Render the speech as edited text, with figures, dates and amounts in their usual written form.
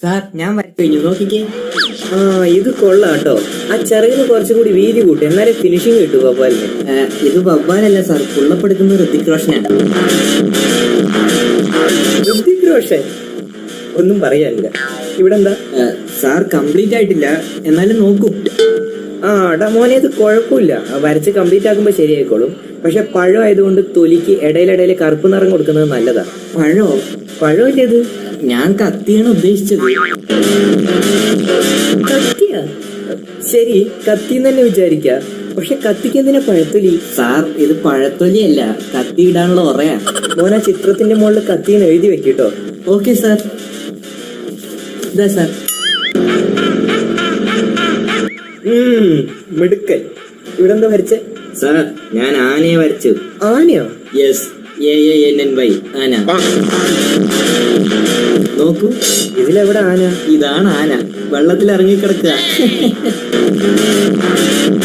Sir ഞാൻ വരച്ചു കഴിഞ്ഞു, നോക്കിക്കേ. ആ ഇത് കൊള്ളാം കേട്ടോ. ആ ചെറിയ കുറച്ചും കൂടി വീതി കൂട്ടി, എന്നാലേ ഫിനിഷിങ് കിട്ടൂ വവ്വാലിന്. ഇത് വവ്വാലല്ല സാർ, പുള്ളപ്പെടുക്കുന്ന ഋതിക് റോഷനാണ്. ഋതിക് റോഷൻ ഒന്നും പറയാനില്ല. ഇവിടെ എന്താ സാർ കംപ്ലീറ്റ് ആയിട്ടില്ല, എന്നാലും നോക്കൂ. ആ എടാ മോനെ, ഇത് കുഴപ്പമില്ല. വരച്ച് കംപ്ലീറ്റ് ആക്കുമ്പോ ശരിയായിക്കോളും. പക്ഷെ പഴം ആയതുകൊണ്ട് തൊലിക്ക് ഇടയിലിടയിൽ കറുപ്പ് നിറം കൊടുക്കുന്നത് നല്ലതാ. പഴമില്ല ഇത്. ഞാൻ കത്തിയാണ് ഉദ്ദേശിച്ചത്. കത്തിയാ? ശരി, കത്തിന്ന് തന്നെ വിചാരിക്ക. പക്ഷെ കത്തിക്ക് എന്തിനാ പഴത്തൊലി? സാർ ഇത് പഴത്തൊലിയല്ല, കത്തി ഇടാനുള്ള ഉറയാ. മോനെ ചിത്രത്തിന്റെ മുകളിൽ കത്തിന്ന് എഴുതി വെക്കിട്ടോ. Okay sir. ഇതാ സാർ. മിടുക്കൻ. ഇവിടെ എന്താ വരച്ചേ? സാർ ഞാൻ ആനയെ വരച്ചു. ആനയോ? യെസ്, AANNY ആന. നോക്കൂ, ഇതിലെവിടെ ആന? ഇതാണ് ആന, വെള്ളത്തിൽ ഇറങ്ങിക്കിടക്കുക.